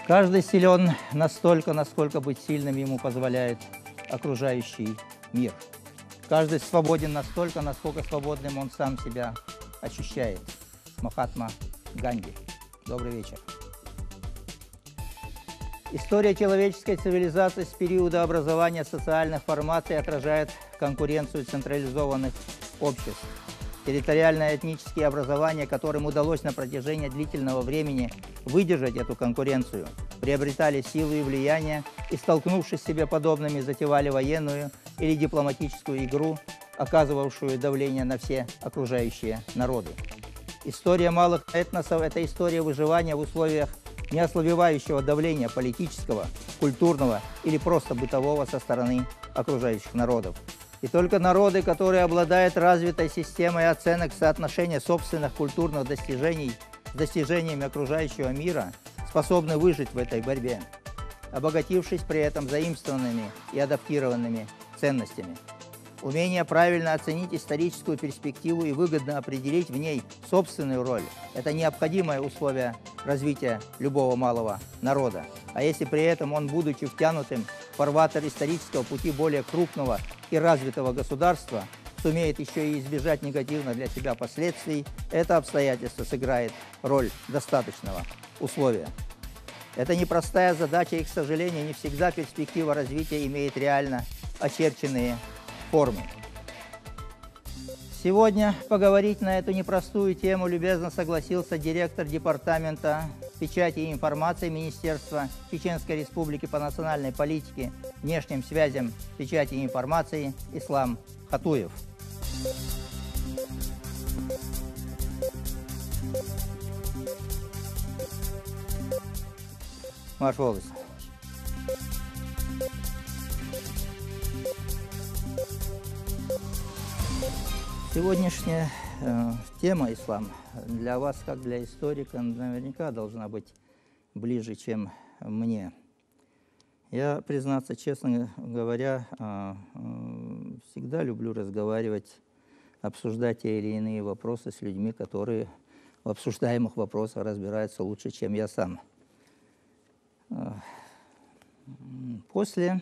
Каждый силен настолько, насколько быть сильным ему позволяет окружающий мир. Каждый свободен настолько, насколько свободным он сам себя ощущает. Махатма Ганди. Добрый вечер. История человеческой цивилизации с периода образования социальных формаций отражает конкуренцию централизованных обществ. Территориальные этнические образования, которым удалось на протяжении длительного времени выдержать эту конкуренцию, приобретали силу и влияние и, столкнувшись с себе подобными, затевали военную или дипломатическую игру, оказывавшую давление на все окружающие народы. История малых этносов – это история выживания в условиях неослабевающего давления политического, культурного или просто бытового со стороны окружающих народов. И только народы, которые обладают развитой системой оценок соотношения собственных культурных достижений с достижениями окружающего мира, способны выжить в этой борьбе, обогатившись при этом заимствованными и адаптированными ценностями. Умение правильно оценить историческую перспективу и выгодно определить в ней собственную роль – это необходимое условие развития любого малого народа. А если при этом он, будучи втянутым в фарватер исторического пути более крупного и развитого государства, сумеет еще и избежать негативных для себя последствий, это обстоятельство сыграет роль достаточного условия. Это непростая задача, и, к сожалению, не всегда перспектива развития имеет реально очерченные формы. Сегодня поговорить на эту непростую тему любезно согласился директор департамента печати и информации Министерства Чеченской Республики по национальной политике, внешним связям, печати и информации Ислам Хатуев. Ваш волос. Сегодняшняя тема ислам для вас, как для историка, наверняка должна быть ближе, чем мне. Я, признаться честно говоря, всегда люблю разговаривать, обсуждать те или иные вопросы с людьми, которые в обсуждаемых вопросах разбираются лучше, чем я сам. После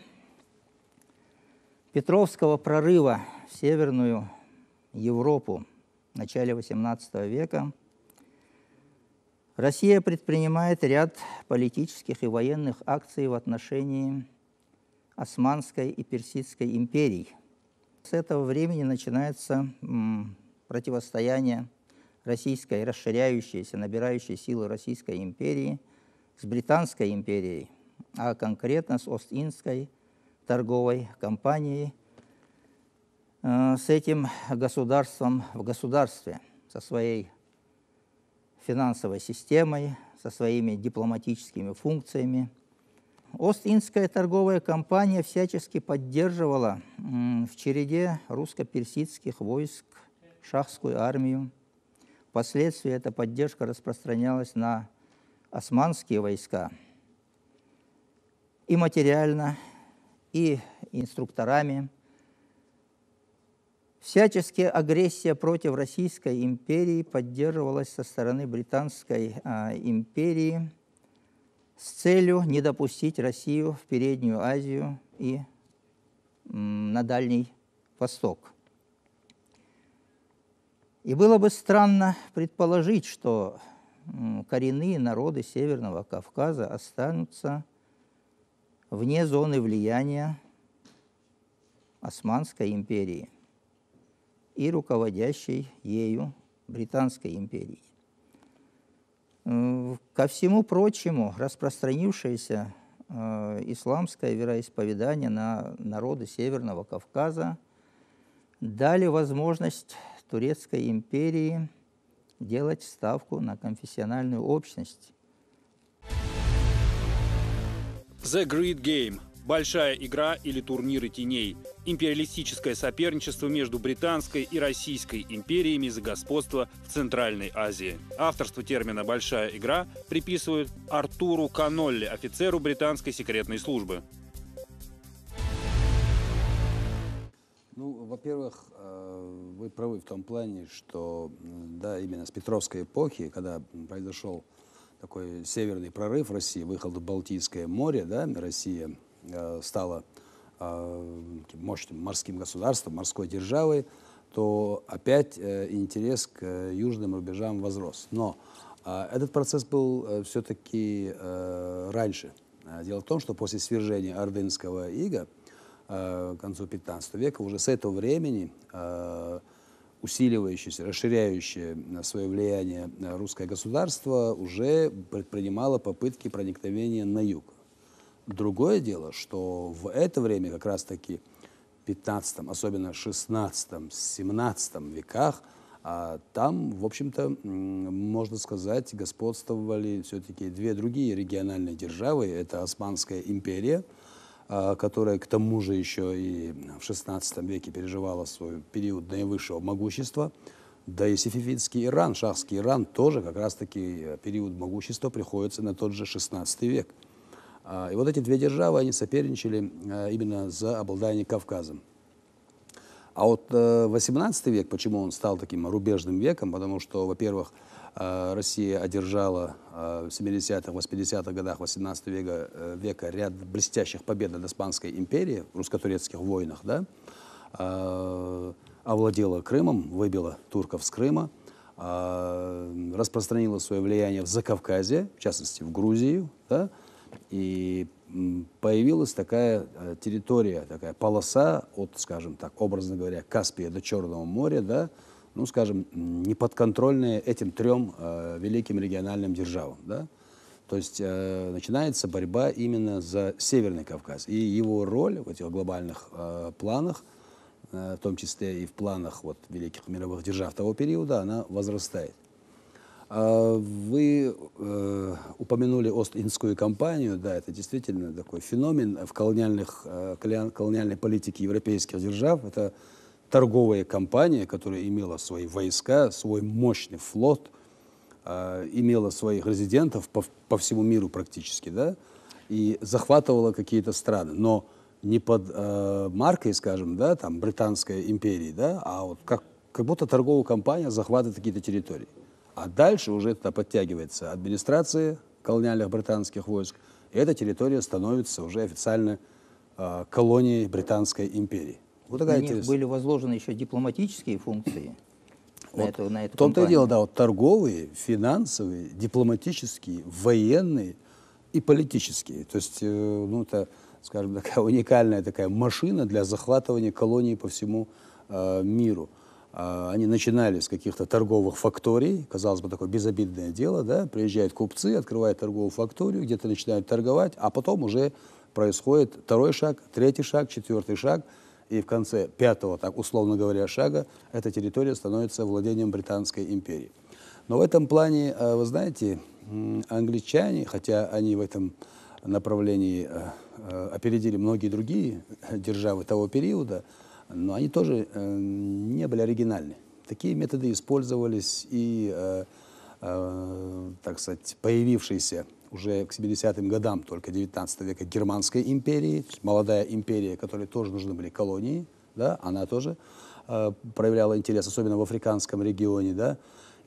Петровского прорыва в Северную Европу в начале XVIII века Россия предпринимает ряд политических и военных акций в отношении Османской и Персидской империй. С этого времени начинается противостояние российской, расширяющейся, набирающей силы Российской империи с Британской империей, а конкретно с Ост-Индской торговой компанией, с этим государством в государстве, со своей финансовой системой, со своими дипломатическими функциями. Ост-Индская торговая компания всячески поддерживала в череде русско-персидских войск шахскую армию. Впоследствии эта поддержка распространялась на османские войска и материально, и инструкторами. Всячески агрессия против Российской империи поддерживалась со стороны Британской империи с целью не допустить Россию в Переднюю Азию и на Дальний Восток. И было бы странно предположить, что коренные народы Северного Кавказа останутся вне зоны влияния Османской империи и руководящей ею Британской империи. Ко всему прочему, распространившееся исламское вероисповедание на народы Северного Кавказа дали возможность Турецкой империи делать ставку на конфессиональную общность. The Great Game. Большая игра или турниры теней. Империалистическое соперничество между Британской и Российской империями за господство в Центральной Азии. Авторство термина «большая игра» приписывают Артуру Канолли, офицеру британской секретной службы. Ну, во-первых, вы правы в том плане, что да, именно с Петровской эпохи, когда произошел такой северный прорыв России, выход в Балтийское море, да, Россия стала мощным морским государством, морской державой, то опять интерес к южным рубежам возрос. Но этот процесс был все-таки раньше. Дело в том, что после свержения ордынского ига к концу 15 века, уже с этого времени усиливающееся, расширяющее свое влияние русское государство уже предпринимало попытки проникновения на юг. Другое дело, что в это время как раз-таки в 15, особенно 16-17 веках, там, в общем-то, можно сказать, господствовали все-таки две другие региональные державы. Это Османская империя, которая к тому же еще и в 16 веке переживала свой период наивысшего могущества. Да и сефевидский Иран, шахский Иран, тоже как раз-таки период могущества приходится на тот же 16 век. И вот эти две державы, они соперничали именно за обладание Кавказом. А вот 18 век, почему он стал таким рубежным веком? Потому что, во-первых, Россия одержала в 70-х, 80-х годах 18 века ряд блестящих побед над Османской империей в русско-турецких войнах, да? Овладела Крымом, выбила турков с Крыма, распространила свое влияние в Закавказье, в частности в Грузию, да? И появилась такая территория, такая полоса от, скажем так, образно говоря, Каспия до Черного моря, да, ну, скажем, неподконтрольная этим трем великим региональным державам, да. То есть начинается борьба именно за Северный Кавказ. И его роль в этих глобальных планах, в том числе и в планах вот, великих мировых держав того периода, она возрастает. Вы упомянули Ост-Индскую компанию, да, это действительно такой феномен в колониальной политике европейских держав. Это торговая компания, которая имела свои войска, свой мощный флот, имела своих резидентов по всему миру практически, да, и захватывала какие-то страны, но не под маркой, скажем, да, там, Британской империи, да, а вот как будто торговая компания захватывает какие-то территории. А дальше уже туда подтягивается администрация колониальных британских войск, и эта территория становится уже официально колонией Британской империи. Вот такая на них были возложены еще дипломатические функции вот на эту в том-то и компанию. дело, да, вот торговые, финансовые, дипломатические, военные и политические. То есть, ну, это, скажем, такая уникальная такая машина для захватывания колоний по всему миру. Они начинали с каких-то торговых факторий, казалось бы, такое безобидное дело, да, приезжают купцы, открывают торговую факторию, где-то начинают торговать, а потом уже происходит второй шаг, третий шаг, четвертый шаг, и в конце пятого, так условно говоря, шага эта территория становится владением Британской империи. Но в этом плане, вы знаете, англичане, хотя они в этом направлении опередили многие другие державы того периода, но они тоже не были оригинальны. Такие методы использовались и, так сказать, появившиеся уже к 70-м годам только 19 века Германской империи, молодая империя, которой тоже нужны были колонии, да, она тоже проявляла интерес, особенно в африканском регионе, да,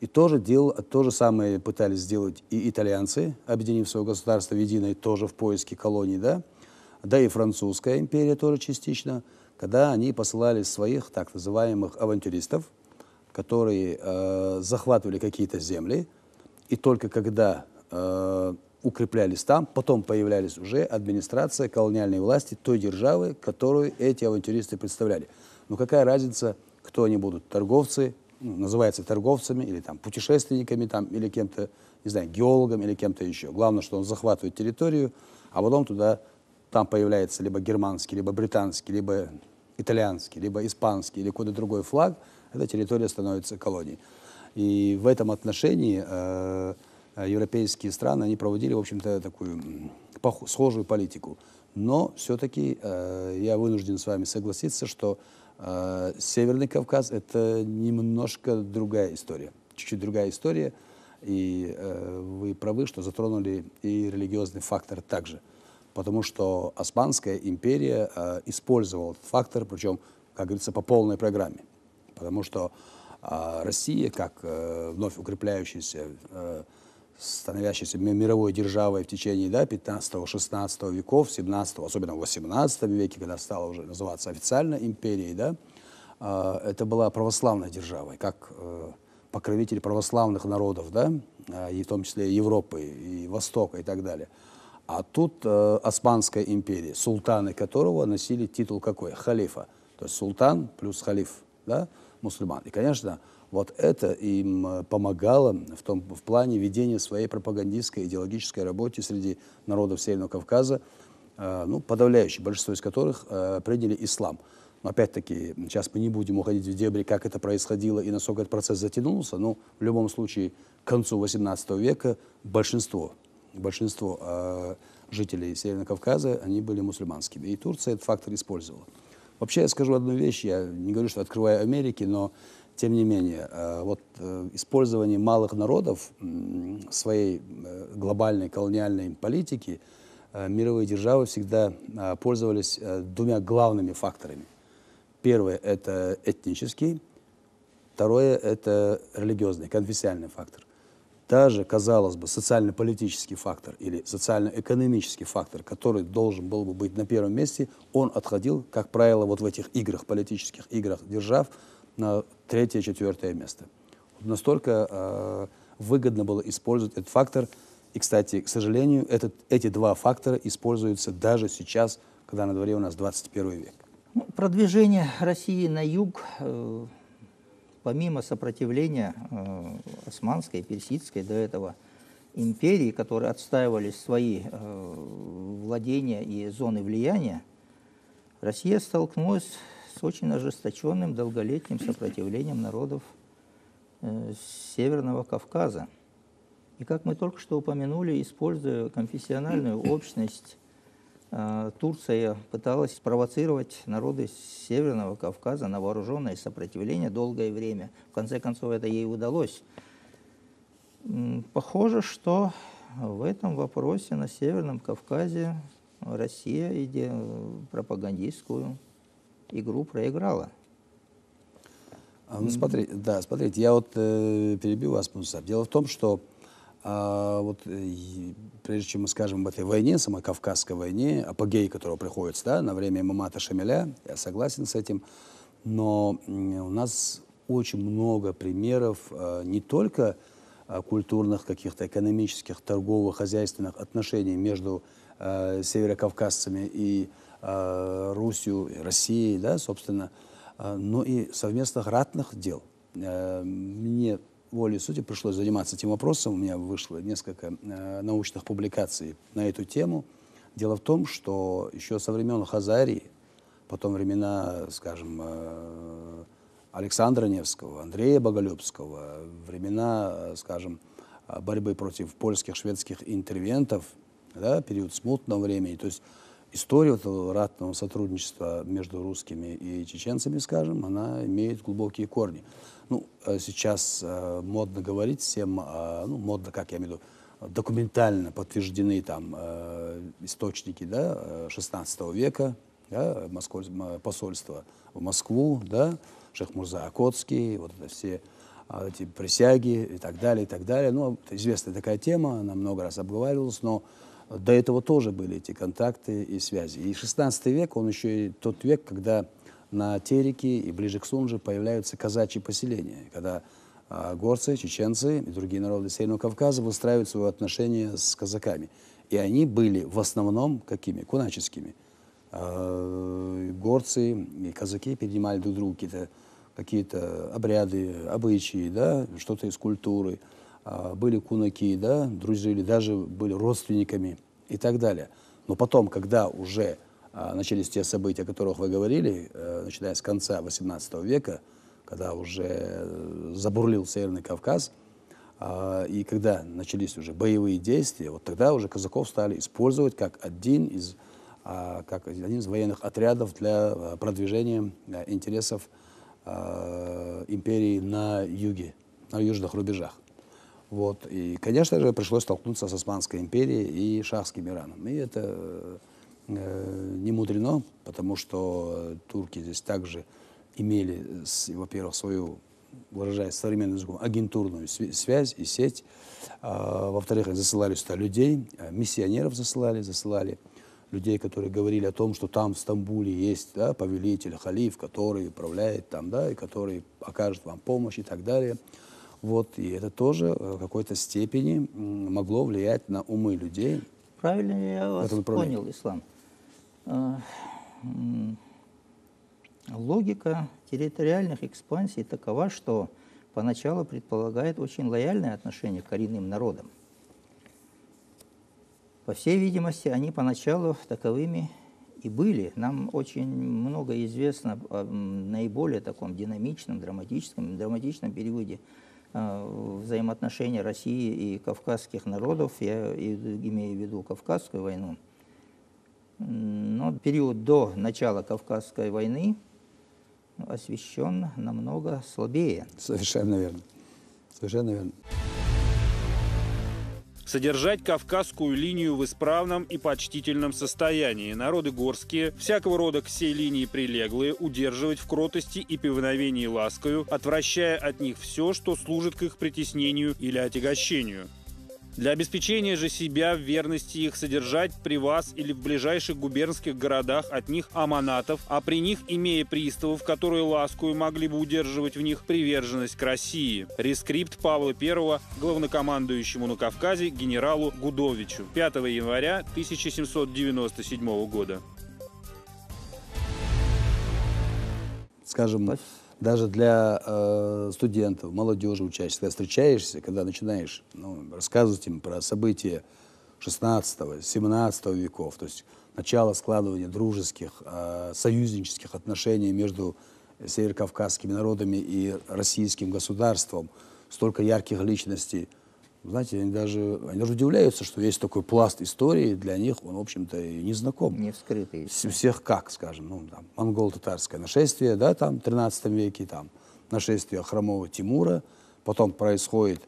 и тоже то же самое пытались сделать и итальянцы, объединив свое государство в единое, тоже в поиске колоний, да, и французская империя тоже частично, когда они посылали своих так называемых авантюристов, которые захватывали какие-то земли, и только когда укреплялись там, потом появлялись уже администрация колониальной власти той державы, которую эти авантюристы представляли. Но какая разница, кто они будут, торговцы, называются торговцами, или там путешественниками, там, или кем-то, не знаю, геологом, или кем-то еще. Главное, что он захватывает территорию, а потом там появляется либо германский, либо британский, либо итальянский, либо испанский, или какой-то другой флаг, эта территория становится колонией. И в этом отношении европейские страны, они проводили, в общем-то, такую схожую политику. Но все-таки я вынужден с вами согласиться, что Северный Кавказ – это немножко другая история, чуть-чуть другая история. И вы правы, что затронули и религиозный фактор также. Потому что Османская империя использовала этот фактор, причем, как говорится, по полной программе. Потому что Россия, как вновь укрепляющаяся становящейся мировой державой в течение 15-16 веков, 17, особенно в 18 веке, когда стала уже называться официально империей, это была православная держава, как покровитель православных народов, и в том числе Европы, и Востока, и так далее. А тут Османская империя, султаны которого носили титул какой? Халифа. То есть султан плюс халиф, мусульман. И, конечно, вот это им помогало в плане ведения своей пропагандистской, идеологической работы среди народов Северного Кавказа, подавляющее большинство из которых приняли ислам. Но опять-таки, сейчас мы не будем уходить в дебри, как это происходило и насколько этот процесс затянулся, но в любом случае к концу XVIII века большинство жителей Северного Кавказа, они были мусульманскими. И Турция этот фактор использовала. Вообще, я скажу одну вещь, я не говорю, что открываю Америки, но тем не менее, использование малых народов в своей глобальной колониальной политике мировые державы всегда пользовались двумя главными факторами. Первое – это этнический, второе – это религиозный, конфессиональный фактор. Даже, казалось бы, социально-политический фактор или социально-экономический фактор, который должен был бы быть на первом месте, он отходил, как правило, вот в этих играх, политических играх держав, на 3-4 место. Настолько выгодно было использовать этот фактор. И, кстати, к сожалению, эти два фактора используются даже сейчас, когда на дворе у нас 21 век. Продвижение России на юг, помимо сопротивления османской, персидской до этого империи, которые отстаивали свои владения и зоны влияния, Россия столкнулась с очень ожесточенным долголетним сопротивлением народов Северного Кавказа. И как мы только что упомянули, используя конфессиональную общность, Турция пыталась спровоцировать народы Северного Кавказа на вооруженное сопротивление долгое время. В конце концов, это ей удалось. Похоже, что в этом вопросе на Северном Кавказе Россия пропагандистскую игру проиграла. Смотрите, я перебью вас, Муса. Дело в том, что прежде чем мы скажем об этой войне, самой Кавказской войне, апогей которого приходится на время Мамата Шамиля, я согласен с этим, но у нас очень много примеров не только культурных, каких-то экономических, торговых, хозяйственных отношений между северокавказцами и Русью, и Россией, собственно, но и совместных ратных дел. Мне волей судеб пришлось заниматься этим вопросом. У меня вышло несколько научных публикаций на эту тему. Дело в том, что еще со времен Хазарии, потом времена, скажем, Александра Невского, Андрея Боголюбского, времена, скажем, борьбы против польских, шведских интервентов, период смутного времени, то есть история этого ратного сотрудничества между русскими и чеченцами, скажем, она имеет глубокие корни. Сейчас модно говорить всем, модно, как я имею в виду, документально подтверждены там источники, 16 века, посольство в Москву, Шейх Мурза Окотский, вот это все эти присяги и так далее, и так далее. Это известная такая тема, она много раз обговаривалась, но до этого тоже были эти контакты и связи. И 16 век, он еще и тот век, когда на Тереке и ближе к Сунже появляются казачьи поселения, когда горцы, чеченцы и другие народы Северного Кавказа выстраивают свои отношения с казаками. И они были в основном какими? Куначескими. Горцы и казаки перенимали друг другу какие-то обряды, обычаи, что-то из культуры. Были кунаки, дружили, даже были родственниками и так далее. Но потом, когда уже начались те события, о которых вы говорили, начиная с конца XVIII века, когда уже забурлил Северный Кавказ, и когда начались уже боевые действия, вот тогда уже казаков стали использовать как один из военных отрядов для продвижения интересов империи на юге, на южных рубежах. И, конечно же, пришлось столкнуться с Османской империей и шахским Ираном. И это не мудрено, потому что турки здесь также имели, во-первых, свою выражаясь современным языком, агентурную связь и сеть. Во-вторых, они засылали сюда людей, миссионеров засылали людей, которые говорили о том, что там в Стамбуле есть, да, повелитель, халиф, который управляет там, да, и который окажет вам помощь и так далее. Вот, и это тоже в какой-то степени могло влиять на умы людей. Правильно я вас понял, Ислам. Логика территориальных экспансий такова, что поначалу предполагает очень лояльное отношение к коренным народам. По всей видимости, они поначалу таковыми и были. Нам очень много известно о наиболее таком динамичном, драматичном периоде взаимоотношения России и кавказских народов. Я имею в виду Кавказскую войну. Но период до начала Кавказской войны освещен намного слабее. Совершенно верно. Совершенно верно. Содержать Кавказскую линию в исправном и почтительном состоянии. Народы горские, всякого рода к сей линии прилеглые, удерживать в кротости и повиновении ласкою, отвращая от них все, что служит к их притеснению или отягощению. Для обеспечения же себя в верности их содержать при вас или в ближайших губернских городах от них аманатов, а при них имея приставов, которые ласкою могли бы удерживать в них приверженность к России. Рескрипт Павла I главнокомандующему на Кавказе генералу Гудовичу 5 января 1797 года. Скажем, даже для студентов, молодежи учащихся, когда встречаешься, когда начинаешь рассказывать им про события 16-17 веков, то есть начало складывания дружеских, союзнических отношений между северокавказскими народами и российским государством, столько ярких личностей, знаете, они даже удивляются, что есть такой пласт истории, для них он, в общем-то, и не знаком. Не вскрытый. Всех как, скажем, там, монголо-татарское нашествие, да, там, в 13 веке, там, нашествие хромого Тимура, потом происходит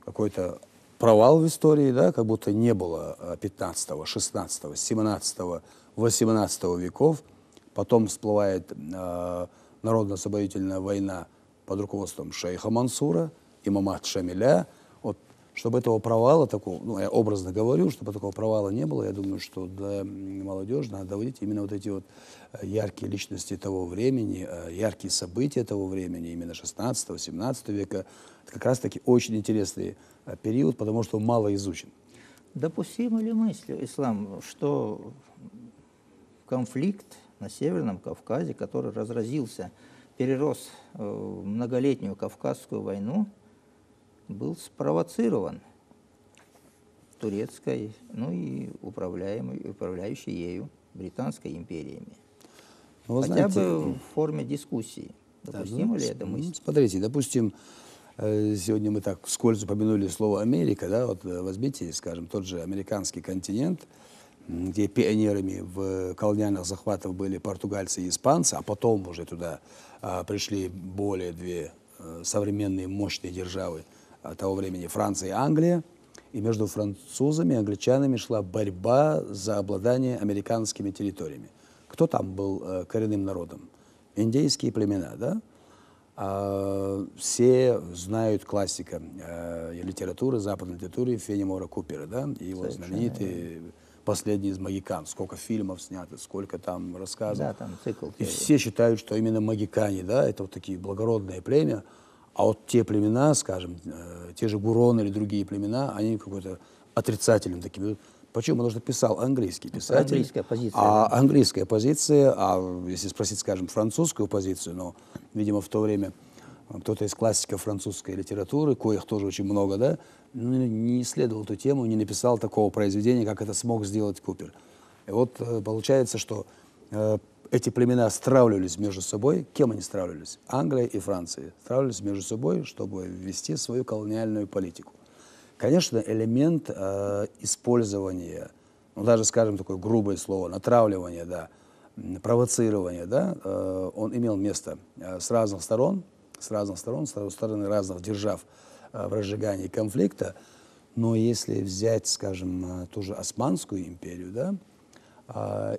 какой-то провал в истории, да, как будто не было 15, 16, 17, 18 веков, потом всплывает народно-освободительная война под руководством шейха Мансура, имама Шамиля. Чтобы этого провала такого, я образно говорю, чтобы такого провала не было, я думаю, что для молодежи надо доводить именно вот эти вот яркие личности того времени, яркие события того времени, именно 16-17 века. Это как раз-таки очень интересный период, потому что он мало изучен. Допустима ли мысль, Ислам, что конфликт на Северном Кавказе, который разразился, перерос в многолетнюю Кавказскую войну, был спровоцирован турецкой, и управляющей ею Британской империями? Хотя бы в форме дискуссии. Допустимо ли это мысль? Смотрите, допустим, сегодня мы так вскользь упомянули слово «Америка», да, вот возьмите, скажем, тот же американский континент, где пионерами в колониальных захватах были португальцы и испанцы, а потом уже туда пришли более две современные мощные державы того времени, Франция и Англия, и между французами и англичанами шла борьба за обладание американскими территориями. Кто там был коренным народом? Индейские племена, да? Все знают классика литературы, западной литературы Фенемора Купера, да? И его знаменитый «Последний из магикан». Сколько фильмов снято, сколько там рассказов. Да, там цикл. И все считают, что именно магикане, да, это вот такие благородные племя. А вот те племена, скажем, те же гуроны или другие племена, они какой-то отрицательным таким идут. Почему? Потому что писал английский писатель. Английская позиция. Английская позиция, если спросить, скажем, французскую позицию, но, видимо, в то время кто-то из классиков французской литературы, коих тоже очень много, да, не исследовал эту тему, не написал такого произведения, как это смог сделать Купер. И вот получается, что эти племена стравливались между собой. Кем они стравливались? Англия и Франция. Стравливались между собой, чтобы ввести свою колониальную политику. Конечно, элемент использования, даже, скажем, такое грубое слово, натравливание, да, провоцирование, да, он имел место с разных сторон, с стороны разных держав в разжигании конфликта. Но если взять, скажем, ту же Османскую империю, да,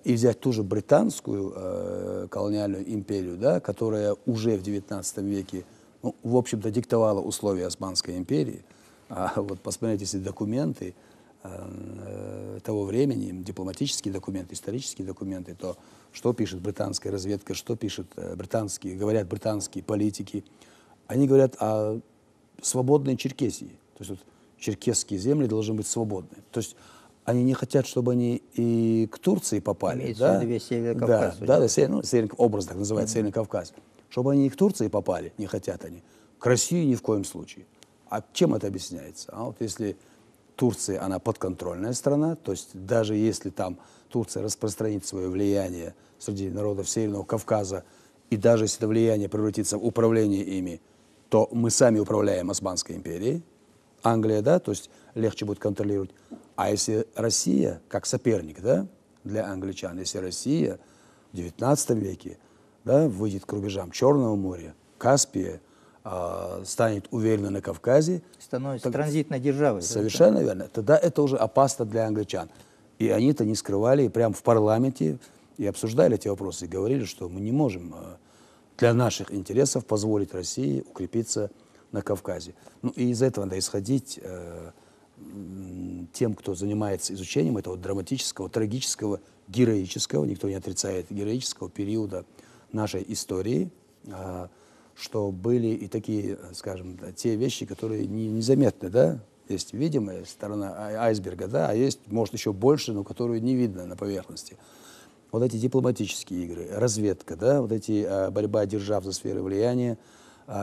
и взять ту же британскую колониальную империю, да, которая уже в XIX веке ну, в общем-то, диктовала условия Османской империи. А вот посмотрите, если документы того времени, дипломатические документы, исторические документы, то что пишет британская разведка, что пишут говорят британские политики. Они говорят о свободной Черкесии. То есть вот, черкесские земли должны быть свободны. То есть они не хотят, чтобы они и к Турции попали. Имеется в виду весь Северный Кавказ. Образ так называется, Северный Кавказ. Чтобы они и к Турции попали, не хотят они. К России ни в коем случае. А чем это объясняется? А вот если Турция, она подконтрольная страна, то есть даже если там Турция распространит свое влияние среди народов Северного Кавказа, и даже если это влияние превратится в управление ими, то мы сами управляем Османской империей, Англия, да, то есть легче будет контролировать. А если Россия, как соперник, да, для англичан, если Россия в XIX веке, да, выйдет к рубежам Черного моря, Каспия, станет уверенно на Кавказе, становится транзитной державой. Совершенно верно. Тогда это уже опасно для англичан. И они это не скрывали, и прямо в парламенте и обсуждали эти вопросы, и говорили, что мы не можем для наших интересов позволить России укрепиться на Кавказе. Ну и из этого надо исходить тем, кто занимается изучением этого драматического, трагического, героического, никто не отрицает, героического периода нашей истории, что были и такие, скажем, те вещи, которые незаметны, да? Есть видимая сторона айсберга, да, а есть, может, еще больше, но которую не видно на поверхности. Вот эти дипломатические игры, разведка, да, вот эти борьба держав за сферы влияния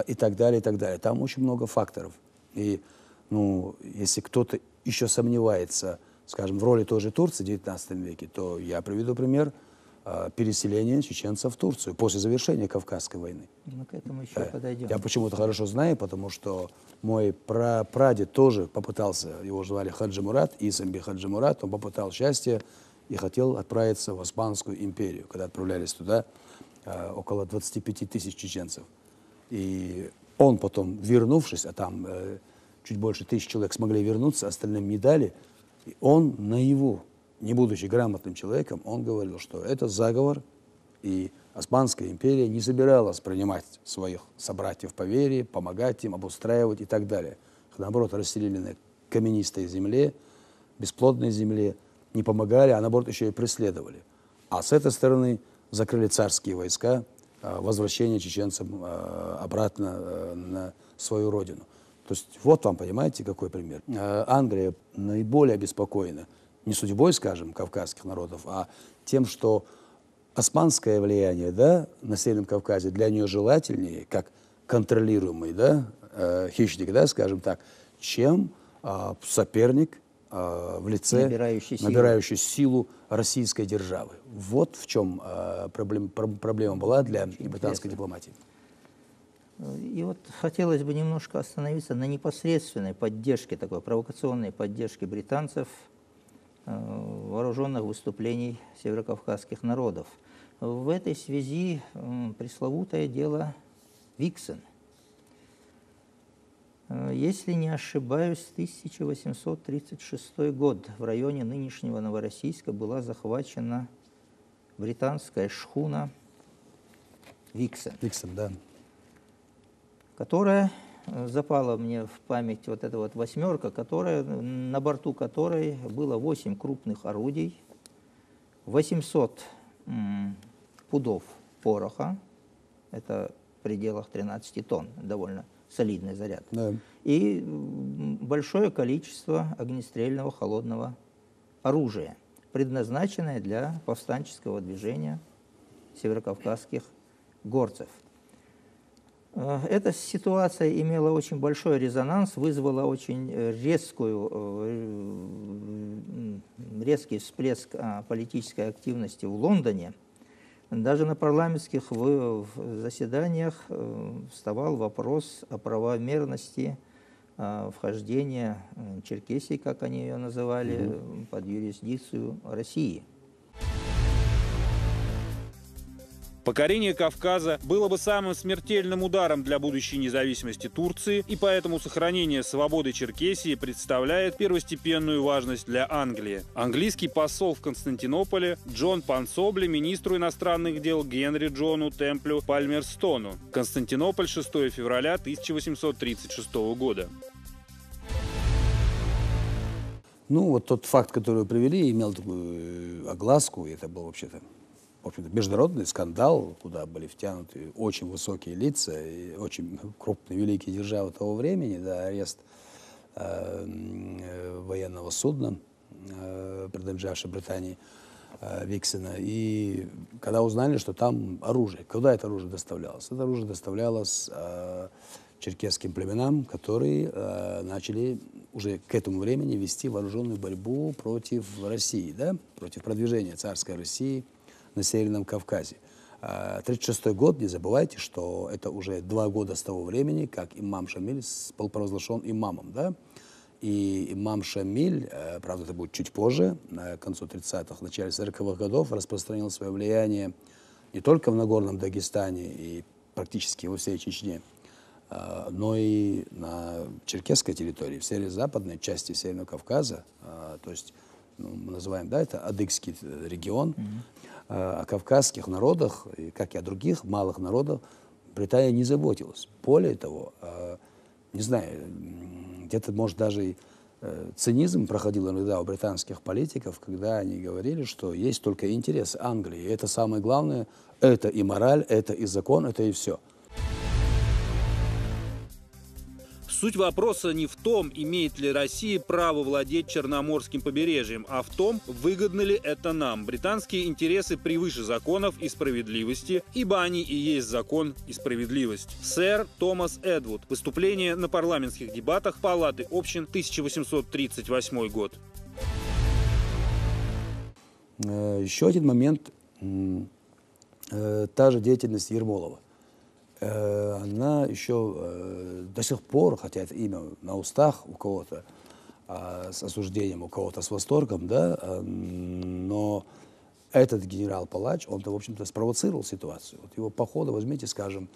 и так далее, и так далее. Там очень много факторов. И, ну, если кто-то еще сомневается, скажем, в роли той же Турции в XIX веке, то я приведу пример переселения чеченцев в Турцию после завершения Кавказской войны. Мы к этому еще подойдем. Я почему-то хорошо знаю, потому что мой прадед тоже попытался, его звали Хаджи Мурат, Исамби Хаджи Мурат, он попытал счастье и хотел отправиться в Османскую империю, когда отправлялись туда около 25 тысяч чеченцев. И он потом, вернувшись, а там чуть больше 1000 человек смогли вернуться, остальным не дали, и он наяву, не будучи грамотным человеком, он говорил, что это заговор, и Османская империя не собиралась принимать своих собратьев по вере, помогать им, обустраивать и так далее. Их, наоборот, расселили на каменистой земле, бесплодной земле, не помогали, а наоборот еще и преследовали. А с этой стороны закрыли царские войска, возвращение чеченцам обратно на свою родину. То есть вот вам, понимаете, какой пример. Англия наиболее обеспокоена не судьбой, скажем, кавказских народов, а тем, что османское влияние, да, на Северном Кавказе для нее желательнее, как контролируемый, да, хищник, да, скажем так, чем соперник в лице, набирающий силу российской державы. Вот в чем проблема была для британской дипломатии. И вот хотелось бы немножко остановиться на непосредственной поддержке, такой провокационной поддержке британцев вооруженных выступлений северокавказских народов. В этой связи пресловутое дело Виксен. Если не ошибаюсь, 1836 год в районе нынешнего Новороссийска была захвачена британская шхуна Виксен. Виксен, да. Которая запала мне в память, вот эта вот восьмерка, на борту которой было 8 крупных орудий, 800 пудов пороха, это в пределах 13 тонн, довольно солидный заряд, да. И большое количество огнестрельного холодного оружия, предназначенное для повстанческого движения северокавказских горцев. Эта ситуация имела очень большой резонанс, вызвала очень резкий всплеск политической активности в Лондоне. Даже на парламентских заседаниях вставал вопрос о правомерности вхождения Черкесии, как они ее называли, под юрисдикцию России. Покорение Кавказа было бы самым смертельным ударом для будущей независимости Турции, и поэтому сохранение свободы Черкесии представляет первостепенную важность для Англии. Английский посол в Константинополе Джон Пансобли министру иностранных дел Генри Джону Темплю Пальмерстону. Константинополь, 6 февраля 1836 года. Ну, вот тот факт, который вы привели, имел такую огласку, и это был вообще-то международный скандал, куда были втянуты очень высокие лица и очень крупные великие державы того времени, да, арест военного судна, принадлежавшего Британии, Виксена. И когда узнали, что там оружие, куда это оружие доставлялось? Это оружие доставлялось черкесским племенам, которые начали уже к этому времени вести вооруженную борьбу против России, да? Против продвижения царской России на Северном Кавказе. 1936 год, не забывайте, что это уже 2 года с того времени, как имам Шамиль был провозглашен имамом, да? И имам Шамиль, правда, это будет чуть позже, к концу 30-х, начале 40-х годов, распространил свое влияние не только в Нагорном Дагестане и практически во всей Чечне, но и на черкесской территории, в северо-западной части Северного Кавказа, то есть, ну, мы называем, да, это адыгский регион. О кавказских народах, как и о других малых народах, Британия не заботилась. Более того, не знаю, где-то, может, даже и цинизм проходил иногда у британских политиков, когда они говорили, что есть только интересы Англии. И это самое главное, это и мораль, это и закон, это и все. Суть вопроса не в том, имеет ли Россия право владеть Черноморским побережьем, а в том, выгодно ли это нам. Британские интересы превыше законов и справедливости, ибо они и есть закон и справедливость. Сэр Томас Эдвуд. Выступление на парламентских дебатах Палаты общин, 1838 год. Еще один момент. Та же деятельность Ермолова. Она еще до сих пор, хотя это имя на устах у кого-то с осуждением, у кого-то с восторгом, да, но этот генерал-палач, он-то, в общем-то, спровоцировал ситуацию. Вот его походы, возьмите, скажем,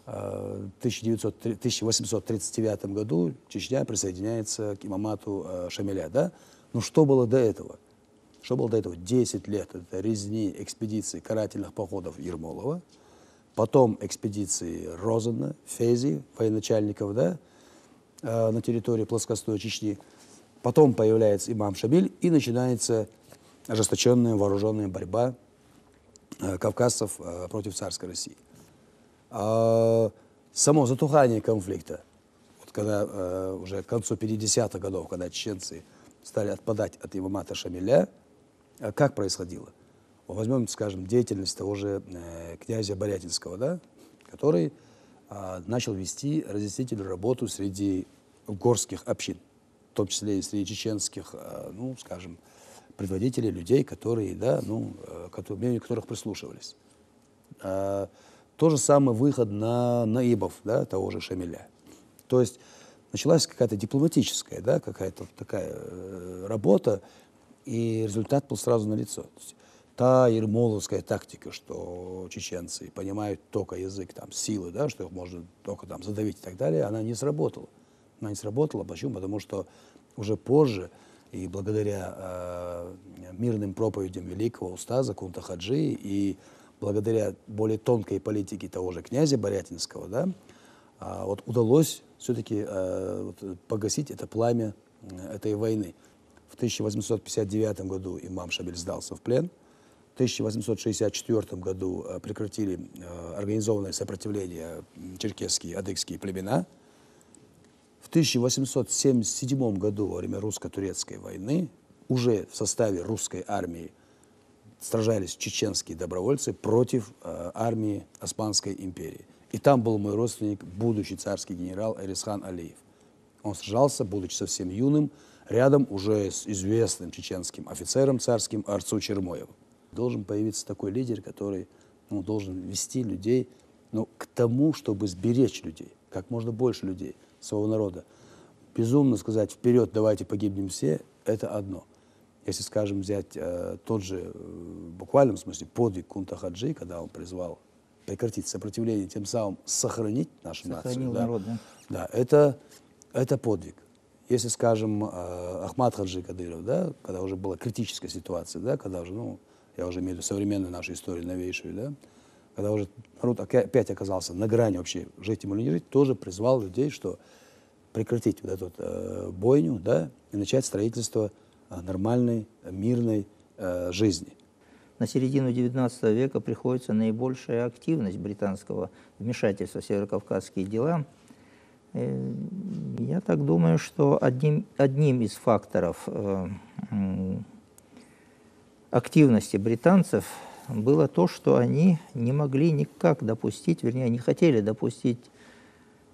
в 1839 году Чечня присоединяется к имамату Шамиля, да? Ну что было до этого? Что было до этого? 10 лет это резни, экспедиции, карательных походов Ермолова. Потом экспедиции Розена, Фези, военачальников, да, на территории плоскостной Чечни. Потом появляется имам Шамиль, и начинается ожесточенная вооруженная борьба кавказцев против царской России. Само затухание конфликта, вот когда уже к концу 50-х годов, когда чеченцы стали отпадать от имамата Шамиля, как происходило? Возьмем, скажем, деятельность того же князя Борятинского, да, который начал вести разъяснительную работу среди горских общин, в том числе и среди чеченских, ну, скажем, предводителей, людей, которые, да, ну, мнению которых прислушивались. То же самое выход на наибов, да, того же Шамиля. То есть началась какая-то дипломатическая, да, какая-то такая работа, и результат был сразу налицо. Та ермоловская тактика, что чеченцы понимают только язык там, силы, да, что их можно только там задавить и так далее, она не сработала. Она не сработала. Почему? Потому что уже позже, и благодаря мирным проповедям великого устаза Кунта Хаджи, и благодаря более тонкой политике того же князя Борятинского, да, вот удалось все-таки погасить это пламя этой войны. В 1859 году имам Шамиль сдался в плен. В 1864 году прекратили организованное сопротивление черкесские, адыгские племена. В 1877 году, во время русско-турецкой войны, уже в составе русской армии сражались чеченские добровольцы против армии Османской империи. И там был мой родственник, будущий царский генерал Эрисхан Алиев. Он сражался, будучи совсем юным, рядом уже с известным чеченским офицером царским Арцу Чермоевым. Должен появиться такой лидер, который должен вести людей к тому, чтобы сберечь людей, как можно больше людей, своего народа. Безумно сказать «вперед, давайте погибнем все» – это одно. Если, скажем, взять тот же, в буквальном смысле, подвиг Кунта Хаджи, когда он призвал прекратить сопротивление, тем самым сохранить нашу Сохранил нацию. Да, народ, да? да, это подвиг. Если, скажем, Ахмад Хаджи Кадыров, да, когда уже была критическая ситуация, да, когда уже, ну, я уже имею в виду современную нашу историю, новейшую, да, когда уже народ опять оказался на грани вообще жить ему или не жить, тоже призвал людей, что прекратить вот эту бойню, да, и начать строительство нормальной, мирной жизни. На середину XIX века приходится наибольшая активность британского вмешательства в северокавказские дела. Я так думаю, что одним из факторов активности британцев было то, что они не могли никак допустить, вернее, не хотели допустить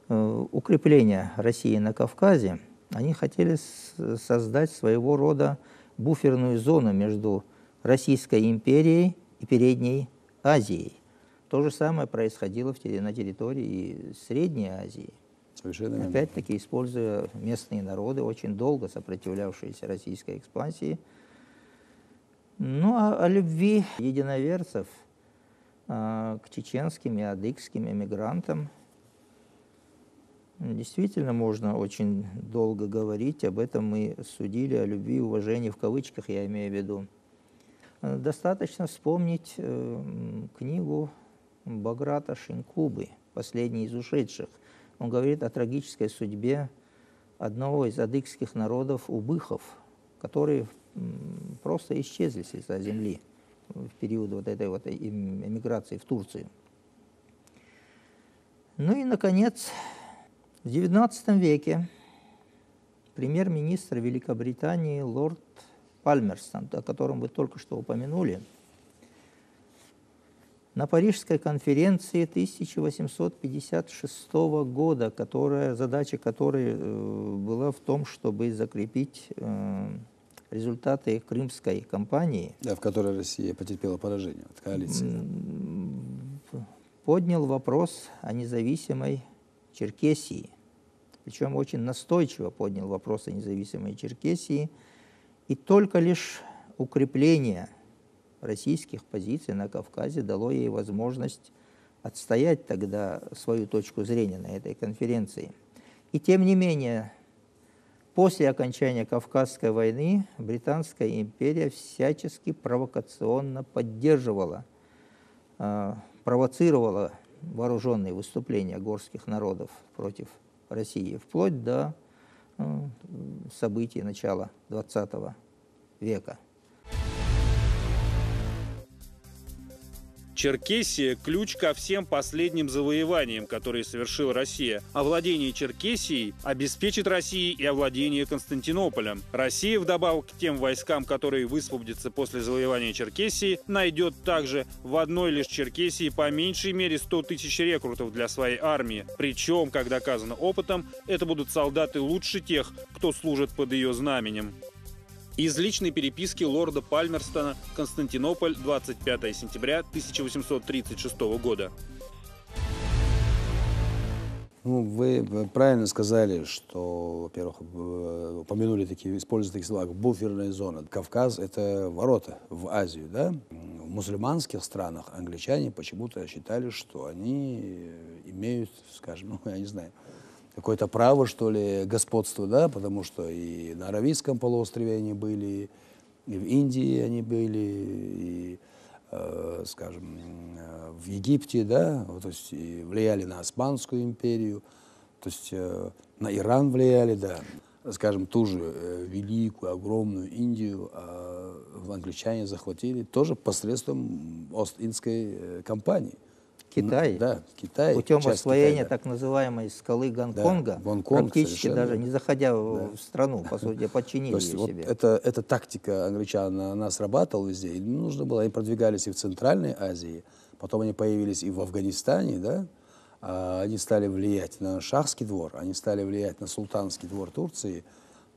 укрепления России на Кавказе. Они хотели создать своего рода буферную зону между Российской империей и Передней Азией. То же самое происходило на территории Средней Азии. Совершенно Опять-таки, используя местные народы, очень долго сопротивлявшиеся российской экспансии. Ну, а о любви единоверцев к чеченским и адыгским эмигрантам действительно можно очень долго говорить. Об этом мы судили, о любви и уважении, в кавычках я имею в виду. Достаточно вспомнить книгу Баграта Шинкубы «Последний из ушедших». Он говорит о трагической судьбе одного из адыгских народов убыхов, которые просто исчезли с лица земли в период вот этой вот эмиграции в Турцию. Ну и, наконец, в XIX веке премьер-министр Великобритании лорд Пальмерстон, о котором вы только что упомянули, на Парижской конференции 1856 года, задача которой была в том, чтобы закрепить результаты Крымской кампании, да, в которой Россия потерпела поражение от коалиции, поднял вопрос о независимой Черкесии. Причем очень настойчиво поднял вопрос о независимой Черкесии. И только лишь укрепление российских позиций на Кавказе дало ей возможность отстоять тогда свою точку зрения на этой конференции. И тем не менее, после окончания Кавказской войны Британская империя всячески провокационно поддерживала, провоцировала вооруженные выступления горских народов против России, вплоть до событий начала XX века. Черкесия – ключ ко всем последним завоеваниям, которые совершила Россия. Овладение Черкесией обеспечит России и овладение Константинополем. Россия, вдобавок к тем войскам, которые высвободятся после завоевания Черкесии, найдет также в одной лишь Черкесии по меньшей мере 100 тысяч рекрутов для своей армии. Причем, как доказано опытом, это будут солдаты лучше тех, кто служит под ее знаменем. Из личной переписки лорда Пальмерстона, Константинополь, 25 сентября 1836 года. Ну, вы правильно сказали, что, во-первых, упомянули используют такие слова, как буферная зона. Кавказ – это ворота в Азию, да? В мусульманских странах англичане почему-то считали, что они имеют, скажем, ну, я не знаю, какое-то право, что ли, господства, да, потому что и на Аравийском полуострове они были, и в Индии они были, и, скажем, в Египте, да, то есть и влияли на Османскую империю, то есть на Иран влияли, да, скажем, ту же великую, огромную Индию англичане захватили тоже посредством Ост-Индской компании. Китай, да, Китай, путем освоения Китая, да. так называемой скалы Гонконга, да, Гонконг, практически даже не заходя в страну, по сути, подчинили ее вот себе. Эта тактика англичан, она срабатывала везде. И нужно было, они продвигались и в Центральной Азии, потом они появились и в Афганистане, да, они стали влиять на шахский двор, они стали влиять на султанский двор Турции,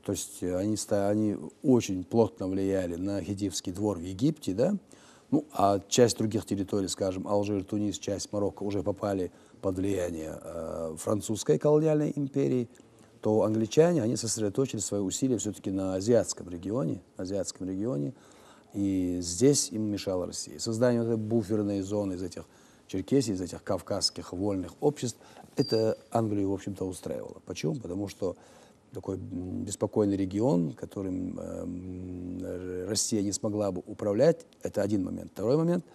то есть они очень плотно влияли на хетивский двор в Египте, да. Ну, а часть других территорий, скажем, Алжир, Тунис, часть Марокко уже попали под влияние французской колониальной империи, то англичане, они сосредоточили свои усилия все-таки на азиатском регионе, и здесь им мешала Россия. Создание этой буферной зоны из этих Черкесии, из этих кавказских вольных обществ, это Англию, в общем-то, устраивало. Почему? Потому что такой беспокойный регион, которым Россия не смогла бы управлять, это один момент. Второй момент,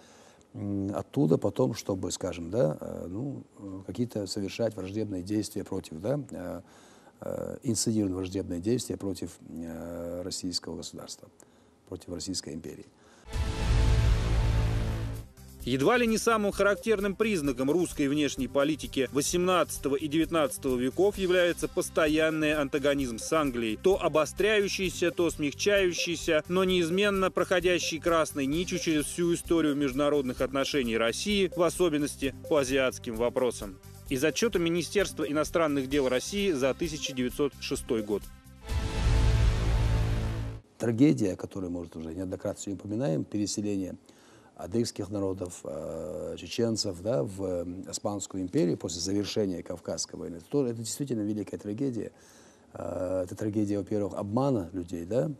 оттуда потом, чтобы, скажем, да, какие-то совершать враждебные действия против, да, инициировать враждебные действия против российского государства, против Российской империи. Едва ли не самым характерным признаком русской внешней политики XVIII и XIX веков является постоянный антагонизм с Англией, то обостряющийся, то смягчающийся, но неизменно проходящий красной нитью через всю историю международных отношений России, в особенности по азиатским вопросам. Из отчета Министерства иностранных дел России за 1906 год. Трагедия, которую, может, уже неоднократно сегодня упоминаем, переселение адыгских народов, чеченцев, да, в Османскую империю после завершения Кавказской войны, это действительно великая трагедия. Это трагедия, во-первых, обмана людей, да.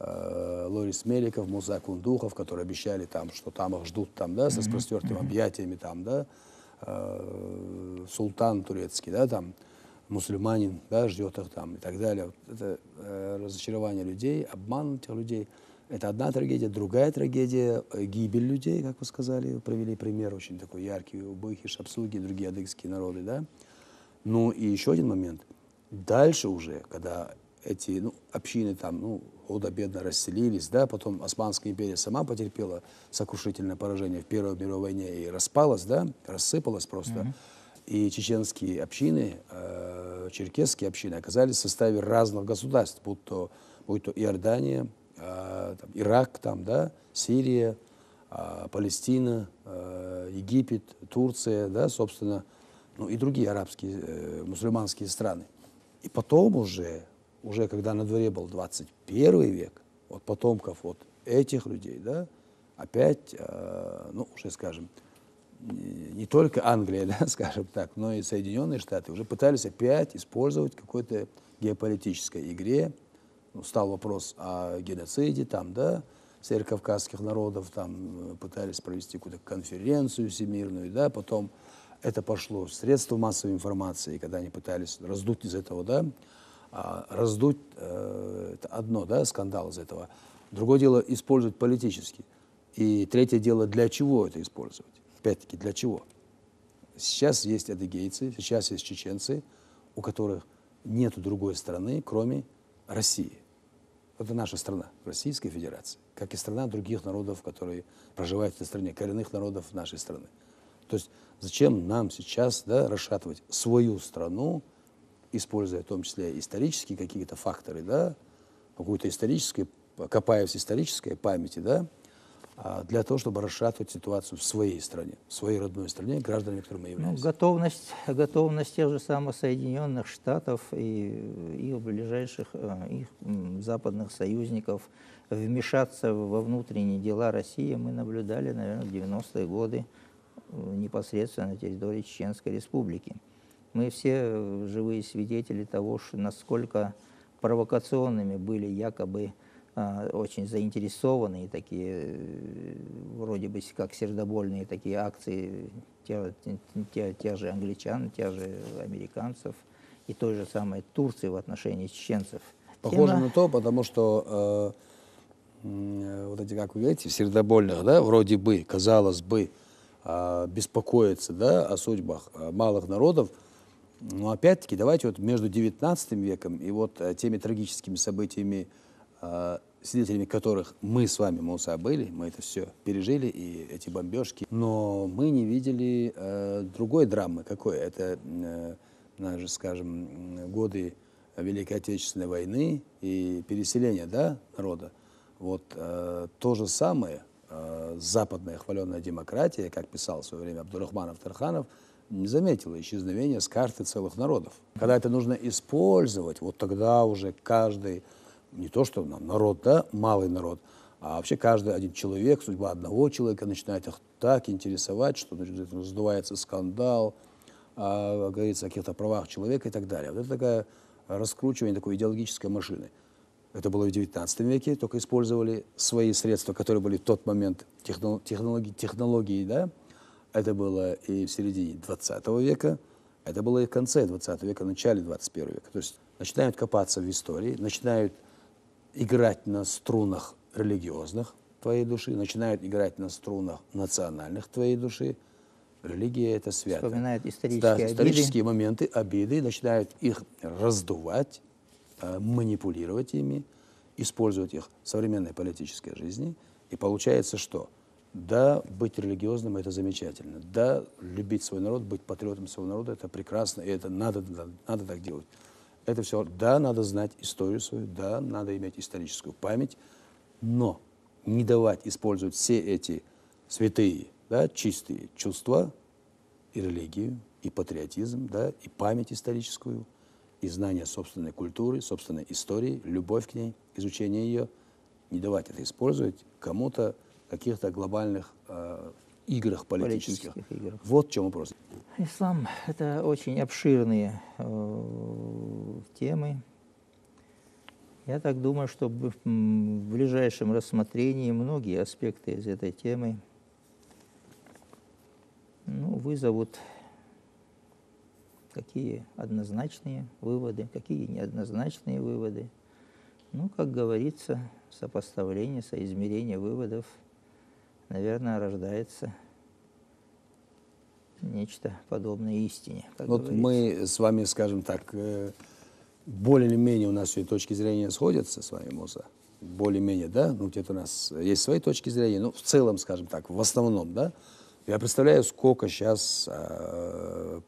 Лорис Меликов, Муса Кундухов, которые обещали там, что там их ждут там, да, с распростертыми объятиями там, да. Султан турецкий, да, там, мусульманин, да, ждет их там и так далее. Это разочарование людей, обман этих людей. Это одна трагедия. Другая трагедия – гибель людей, как вы сказали. Вы привели пример очень такой яркий. Убыхи, шапсуги, другие адыгские народы, да. Ну и еще один момент. Дальше уже, когда эти общины там, худо-бедно расселились, да, потом Османская империя сама потерпела сокрушительное поражение в Первой мировой войне и распалась, да, рассыпалась просто. И чеченские общины, черкесские общины оказались в составе разных государств, будь то Иордания, там, Ирак, там, да, Сирия, Палестина, Египет, Турция, да, собственно, и другие арабские, мусульманские страны. И потом уже когда на дворе был 21 век, от потомков вот этих людей, да, опять, уже, скажем, не только Англия, да, скажем так, но и Соединенные Штаты уже пытались опять использовать в какой-то геополитической игре. Стал вопрос о геноциде, там, да, северокавказских народов, там пытались провести какую-то конференцию всемирную, да, потом это пошло в средства массовой информации, когда они пытались раздуть из этого, да, раздуть, это одно, да, скандал из этого. Другое дело использовать политически. И третье дело, для чего это использовать? Опять-таки, для чего? Сейчас есть адыгейцы, сейчас есть чеченцы, у которых нет другой страны, кроме России. Это наша страна, Российская Федерация, как и страна других народов, которые проживают в этой стране, коренных народов нашей страны. То есть зачем нам сейчас, да, расшатывать свою страну, используя в том числе исторические какие-то факторы, да, какую-то историческую, копаясь в исторической памяти, да, для того, чтобы расшатывать ситуацию в своей стране, в своей родной стране, гражданами, которыми мы являемся. Готовность тех же самых Соединенных Штатов и их ближайших, их западных союзников вмешаться во внутренние дела России мы наблюдали, наверное, в 90-е годы непосредственно на территории Чеченской Республики. Мы все живые свидетели того, насколько провокационными были якобы очень заинтересованные такие, вроде бы как сердобольные такие акции тех же англичан, тех же американцев и той же самой Турции в отношении чеченцев. Похоже на то, потому что вот эти, как вы говорите, сердобольных, да, вроде бы, казалось бы, беспокоиться, да, о судьбах малых народов. Но опять-таки давайте вот между 19 веком и вот теми трагическими событиями, свидетелями которых мы с вами, Муса, были, мы это все пережили, и эти бомбежки, но мы не видели другой драмы. Какой? Это, наши, скажем, годы Великой Отечественной войны и переселения, да, народа. Вот то же самое, западная хваленная демократия, как писал в свое время Абдурахманов Тарханов, не заметила исчезновения с карты целых народов. Когда это нужно использовать, вот тогда уже каждый, не то что народ, да, малый народ, а вообще каждый один человек, судьба одного человека начинает их так интересовать, что раздувается скандал, говорится о каких-то правах человека и так далее. Вот это такое раскручивание такой идеологической машины. Это было в XIX веке, только использовали свои средства, которые были в тот момент технологии, да, Это было и в середине 20 века, это было и в конце 20 века, начале 21 века. То есть начинают копаться в истории, начинают играть на струнах религиозных твоей души, начинают играть на струнах национальных твоей души. Религия — это свято. Вспоминают исторические обиды. Исторические моменты, обиды, начинают их раздувать, манипулировать ими, использовать их в современной политической жизни. И получается, что да, быть религиозным — это замечательно. Да, любить свой народ, быть патриотом своего народа — это прекрасно, и это надо так делать. Это все, да, надо знать историю свою, да, надо иметь историческую память, но не давать использовать все эти святые, да, чистые чувства и религию, и патриотизм, да, и память историческую, и знание собственной культуры, собственной истории, любовь к ней, изучение ее, не давать это использовать кому-то в каких-то глобальных играх политических. Играх. Вот в чем вопрос. Ислам – это очень обширные темы. Я так думаю, что в ближайшем рассмотрении многие аспекты из этой темы вызовут какие однозначные выводы, какие неоднозначные выводы. Как говорится, сопоставление, соизмерение выводов, наверное, рождается нечто подобное истине. Вот мы с вами, скажем так, более или менее у нас все точки зрения сходятся с вами, Муса. Более-менее, да? Где-то у нас есть свои точки зрения, но в целом, скажем так, в основном, да? Я представляю, сколько сейчас,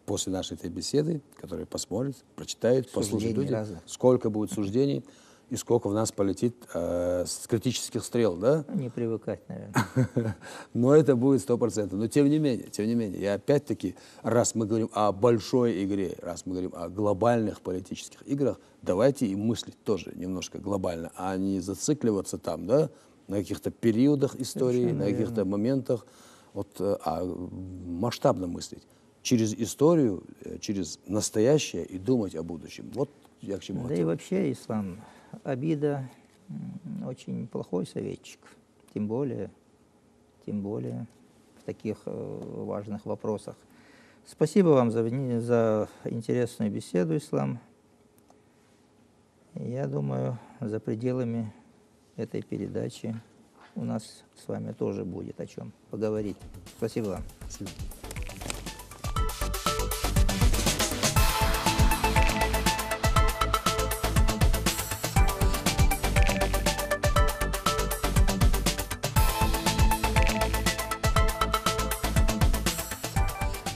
после нашей этой беседы, которые посмотрят, прочитают, послушают люди, сколько будет суждений и сколько в нас полетит с критических стрел, да? Не привыкать, наверное. Но это будет 100%. Но тем не менее, я опять-таки, раз мы говорим о большой игре, раз мы говорим о глобальных политических играх, давайте и мыслить тоже немножко глобально, а не зацикливаться там, да, на каких-то периодах истории, на каких-то моментах. А масштабно мыслить через историю, через настоящее и думать о будущем. Вот я к чему хотел. Да и вообще ислам, обида очень плохой советчик, тем более в таких важных вопросах. Спасибо вам за интересную беседу, Ислам. Я думаю, за пределами этой передачи у нас с вами тоже будет о чем поговорить. Спасибо вам. Спасибо.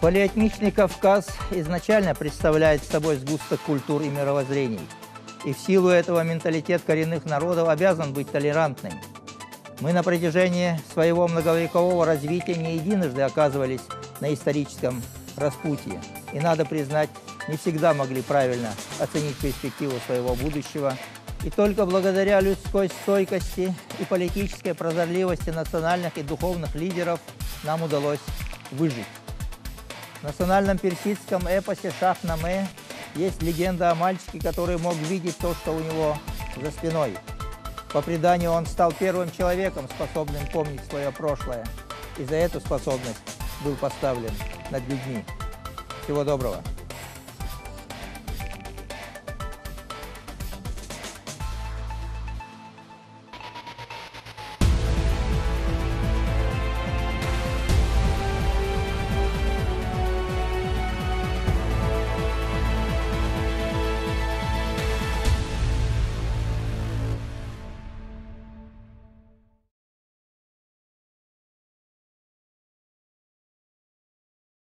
Полиэтничный Кавказ изначально представляет собой сгусток культур и мировоззрений. И в силу этого менталитет коренных народов обязан быть толерантным. Мы на протяжении своего многовекового развития не единожды оказывались на историческом распутье. И, надо признать, не всегда могли правильно оценить перспективу своего будущего. И только благодаря людской стойкости и политической прозорливости национальных и духовных лидеров нам удалось выжить. В национальном персидском эпосе «Шах-Наме» есть легенда о мальчике, который мог видеть то, что у него за спиной. По преданию, он стал первым человеком, способным помнить свое прошлое. И за эту способность был поставлен над людьми. Всего доброго.